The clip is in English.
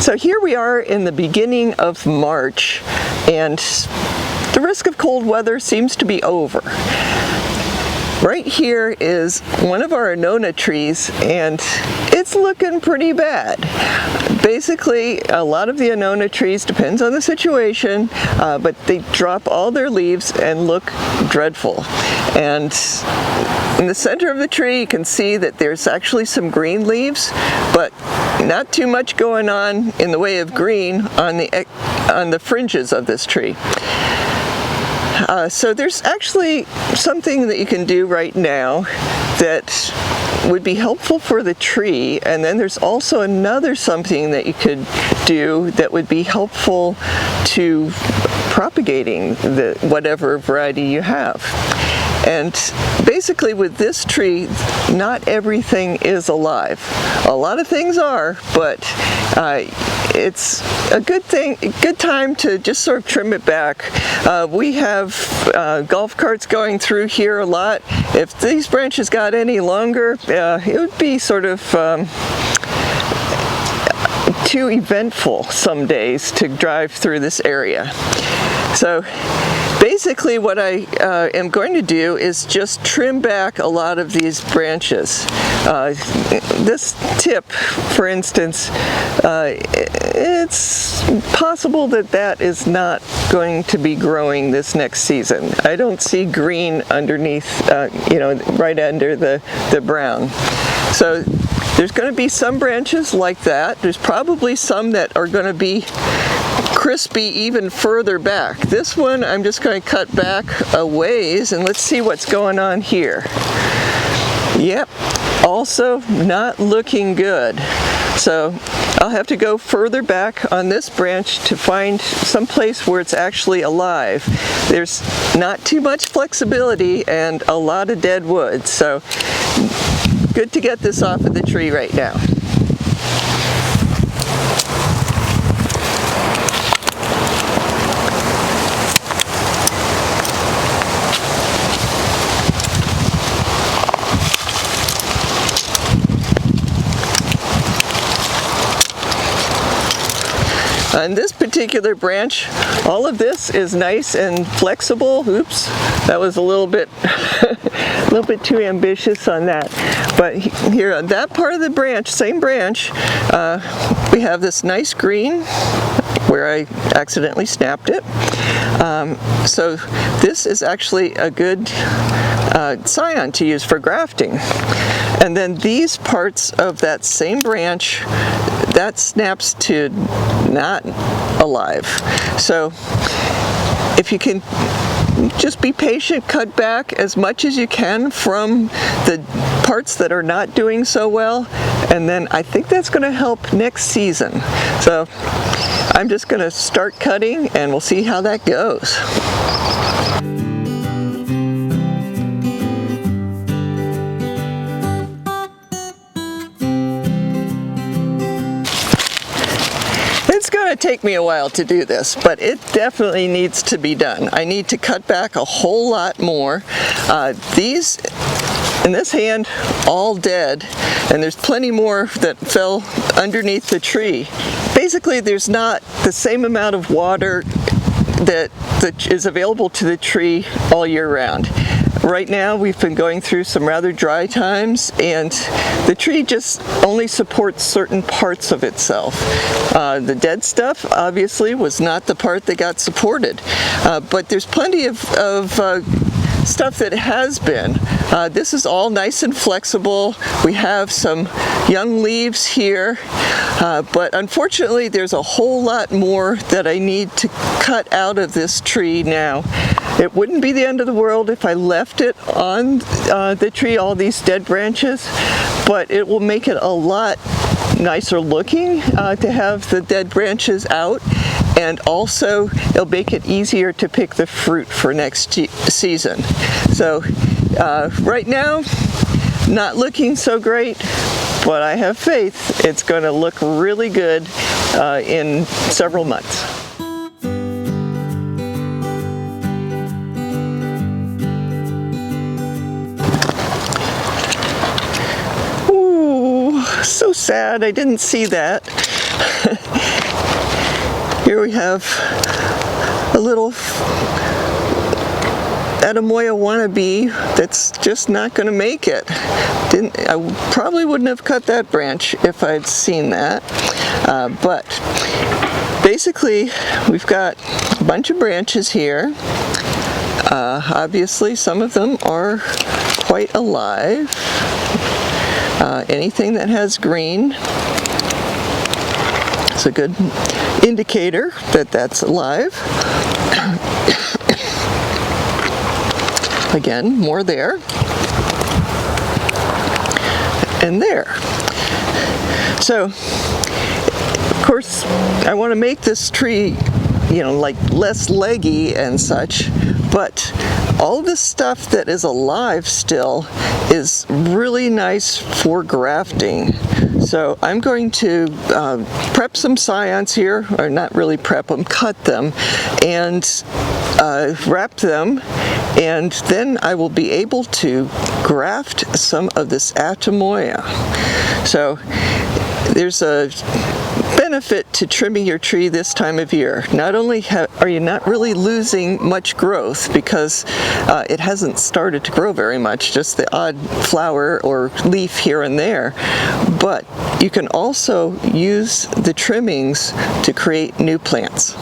So here we are in the beginning of March, and the risk of cold weather seems to be over. Right here is one of our Annona trees, and it's looking pretty bad. Basically, a lot of the Annona trees, depends on the situation, but they drop all their leaves and look dreadful. And in the center of the tree, you can see that there's actually some green leaves, but not too much going on in the way of green on the fringes of this tree. So there's actually something that you can do right now that would be helpful for the tree, and then there's also another something that you could do that would be helpful to propagating the whatever variety you have. And basically with this tree, not everything is alive. A lot of things are, but it's a good time to just sort of trim it back. We have golf carts going through here a lot. If these branches got any longer, it would be sort of too eventful some days to drive through this area. So basically what I am going to do is just trim back a lot of these branches. This tip, for instance, it's possible that is not going to be growing this next season. I don't see green underneath, right under the brown. So there's going to be some branches like that. There's probably some that are going to be crispy even further back. This one I'm just going to cut back a ways, and let's see what's going on here. Yep, also not looking good. So I'll have to go further back on this branch to find some place where it's actually alive. There's not too much flexibility and a lot of dead wood, so good to get this off of the tree right now. On this particular branch, all of this is nice and flexible. Oops, that was a little bit too ambitious on that. But here on that part of the branch, same branch, we have this nice green where I accidentally snapped it. So this is actually a good scion to use for grafting. And then these parts of that same branch, that snaps to not alive. So if you can just be patient, cut back as much as you can from the parts that are not doing so well, and then I think that's going to help next season. So I'm just going to start cutting and we'll see how that goes. It's going to take me a while to do this, but it definitely needs to be done. I need to cut back a whole lot more. These in this hand, all dead, and there's plenty more that fell underneath the tree. Basically, there's not the same amount of water that is available to the tree all year round. Right now we've been going through some rather dry times, and the tree just only supports certain parts of itself. The dead stuff obviously was not the part that got supported, but there's plenty of stuff that has been. This is all nice and flexible. We have some young leaves here, but unfortunately there's a whole lot more that I need to cut out of this tree now. It wouldn't be the end of the world if I left it on the tree, all these dead branches, but it will make it a lot nicer looking to have the dead branches out, and also it'll make it easier to pick the fruit for next season. So right now, not looking so great, but I have faith it's going to look really good in several months. So sad I didn't see that. Here we have a little Atemoya wannabe that's just not going to make it. I probably wouldn't have cut that branch if I'd seen that, but basically we've got a bunch of branches here. Obviously some of them are quite alive. Anything that has green is a good indicator that that's alive. Again, more there, and there. So, of course, I want to make this tree, you know, like less leggy and such, but all this stuff that is alive still is really nice for grafting. So I'm going to prep some scions here, or not really prep them, cut them, and wrap them, and then I will be able to graft some of this Atemoya. So there's a benefit to trimming your tree this time of year. Not only are you not really losing much growth because it hasn't started to grow very much, just the odd flower or leaf here and there, but you can also use the trimmings to create new plants.